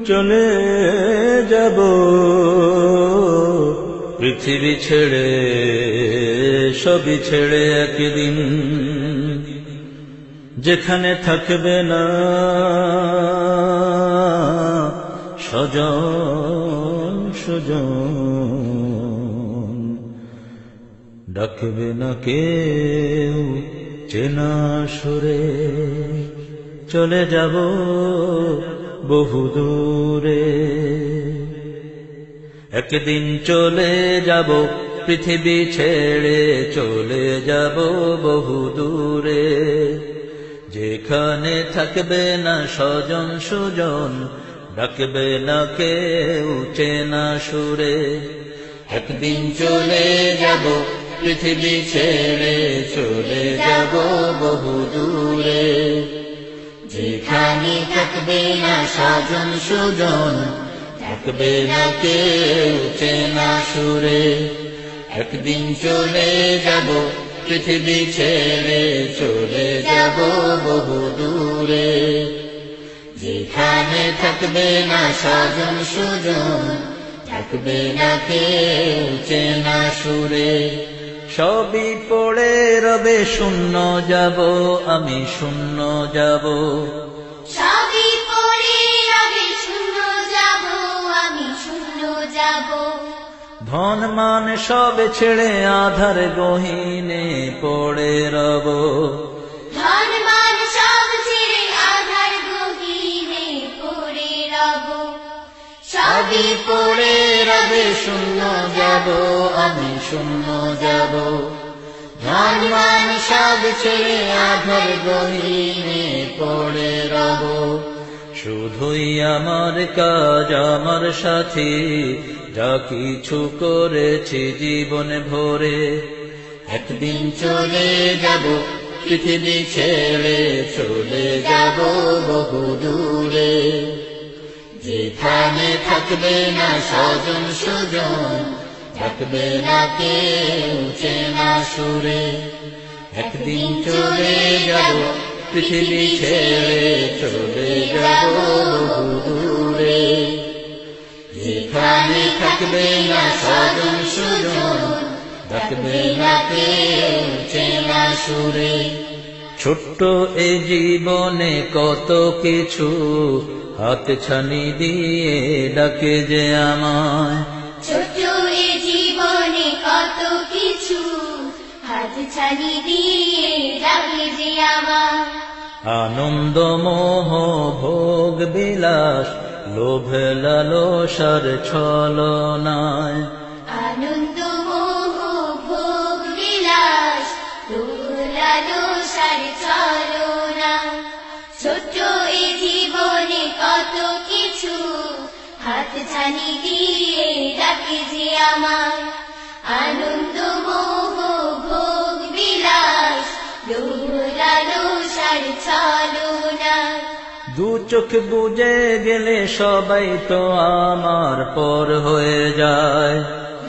চলে যাব পৃথিবী ছেড়ে, সবই ছেড়ে একদিন, যেখানে থাকবে না স্বজন সুজন, ডাকবে না কেউ চেনা সুরে। চলে যাব বহু দূরে, একদিন চলে যাব পৃথিবী ছেড়ে, চলে যাব বহু দূরে, যেখানে থাকবে না স্বজন সুজন, ডাকবে না কেউ চেনা সুরে। একদিন চলে যাব পৃথিবী ছেড়ে, চলে যাব বহু দূরে, যেখানে থাকবে না স্বজন সুজন, ডাকবে না কেউ চেনা সুরে। একদিন চলে যাব পৃথিবী ছেড়ে, চলে যাব বহু দূরে, যেখানে থাকবে না স্বজন সুজন, ডাকবে না কেউ চেনা সুরে। সবই পড়ে রবে শূন্য যাব, আমি শূন্য যাব। সবই পড়ে রবে শূন্য যাব, আমি শূন্য যাব। ধন মান সব ছেড়ে আধার গহীনে পড়ে রব, ধন মান সব ছেড়ে আধার গহীনে পড়ে রব। সবই পড়ে রবে শূন্য যাব, আমি শূন্য যাব। ধন মান সব ছেড়ে আধার গহীনে পড়ে রব, শুধুই আমার কাজ আমার সাথী, যা কিছু করেছি জীবন ভরে। একদিন চলে যাব পৃথিবী ছেড়ে, চলে যাব বহু দূরে, যেখানে থাকবে না স্বজন সুজন, ডাকবে না কেউ চেনা সুরে। একদিন চলে যাব পৃথিবী ছেড়ে, চলে যাব বহু দূরে, যেখানে থাকবে না স্বজন সুজন, ডাকবে না কেউ চেনা সুরে। ছোট্ট এই জীবনে কত কিছু হাত ছানি দিয়ে ডাকে যে আমায়, ছোট্ট এ জীবনে কত কিছু হাত ছানি দিয়ে ডাকে যে আমার। আনন্দ মোহ ভোগ বিলাস, লোভ লালসার ছলনায়, আনন্দ মোহ ভোগ বিলাস, লোভ লালসার ছলনা। ছোট্ট এ জীবনে কত কিছু হাত ছানি দিয়ে ডাকে যে আমার। আনন্দ মোহ ভোগ বিলাস, লোভ লালসার ছলনা। দু চোখ বুজে গেলে সবাই তো আমার পর হয়ে যায়,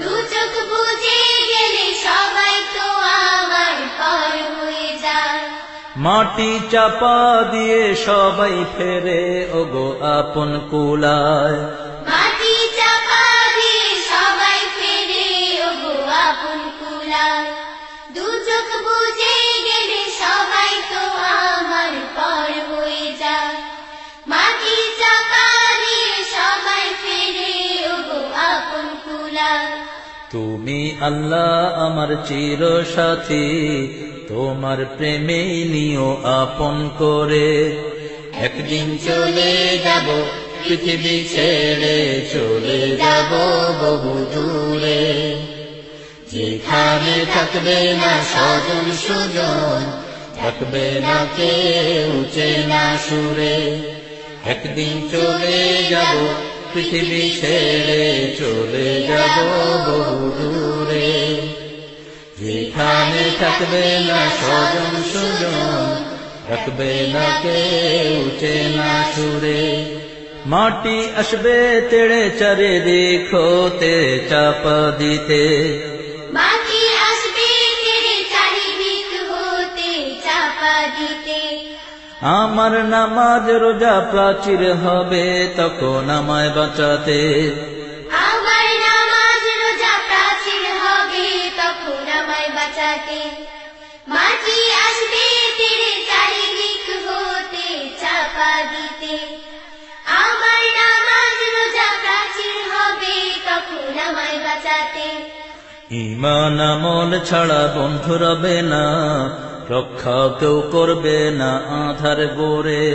দু চোখ বুজে গেলে সবাই তো আমার পর হয়ে যায়। মাটি চাপা দিয়ে সবাই ফেরে ওগো আপন কুলায়, মাটি চাপা দিয়ে সবাই ফেরে ওগো আপন কুলায়। দু চোখ বুজে গেলে সবাই তো আমার পর হয়ে যায়। মাটি চাপা দিয়ে সবাই ফেরে ওগো আপন কুলায়। তুমি আল্লাহ আমার চির সাথী, তোমার প্রেমে নিও আপন করে। একদিন চলে যাব পৃথিবী ছেড়ে, চলে যাব বহু দূরে, যেখানে থাকবে না স্বজন সুজন, থাকবে না কেউ চেনা সুরে। একদিন চলে যাব পৃথিবী ছেড়ে, চলে যাব বহু দূরে, যেখানে থাকবে না স্বজন সুজন, থাকবে না কেউ চেনা সুরে। মাটি আসবে তেড়ে চারিদিক হতে চাপা দিতে, মাটি আসবে তেরে চারিদিক হতে চাপা দিতে। আমার নামাজ রোজা প্রাচীর হবে তখন আমায় বাঁচাতে। আমার নামাজ রোজা প্রাচীর হবে তখন আমায় বাঁচাতে। মাটি আসবে তীরে চারিদিক হতে চাপা দিতে। আমার নামাজ রোজা প্রাচীর হবে তখন আমায় বাঁচাতে। ঈমান আমল ছাড়া বন্ধু রবে না, রক্ষা কেউ করবে না আধার গোরে।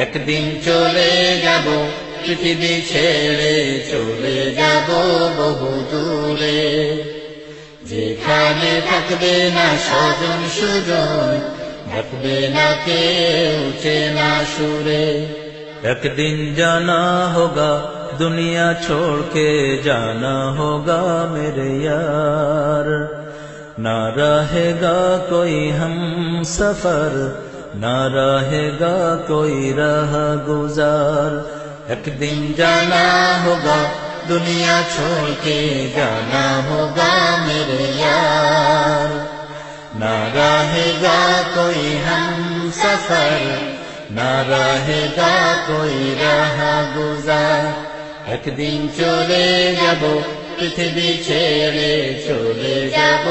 একদিন চলে যাব পৃথিবী ছেড়ে, চলে যাব বহু দূরে। যেখানে থাকবে না স্বজন সুজন, ডাকবে না কেউ চেনা সুরে। একদিন জানা হোগা दुनिया छोड़ के जाना होगा मेरे यार। ना रहेगा कोई हम सफर, ना रहेगा कोई राह गुजार। एक दिन जाना होगा दुनिया छोड़ के जाना होगा मेरे यार। ना रहेगा कोई हम सफर, ना रहेगा कोई राह गुजार। একদিন চলে যাব পৃথিবী ছেড়ে, চলে যাব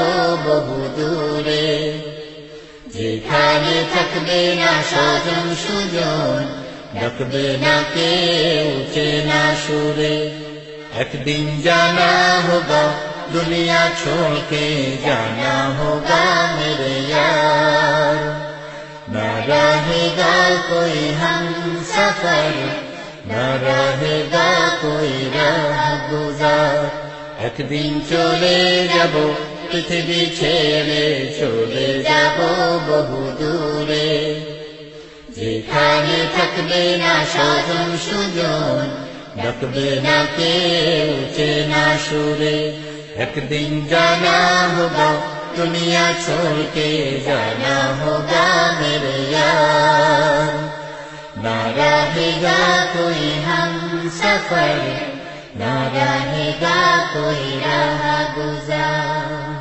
বহু দূরে। যেখানে থাকবে না স্বজন সুজন, ডাকবে না কেউ চেনা সুরে। একদিন জানা হোগা দুনিয়া छोड़ के जाना होगा मेरे यार। ना रहेगा कोई हम सफर, ना रहेगा कोई राह गुजार। একদিন চলে যাব পৃথিবী ছেড়ে, চলে যাব বহু দূরে। যেখানে থাকবে না স্বজন সুজন, ডাকবে না কেউ চেনা সুরে। একদিন জানা হোগা দুনিয়া छोड़ के जाना होगा मेरे यार। ना रहेगा कोई हम सफर, ना रहेगा कोई राह गुजार।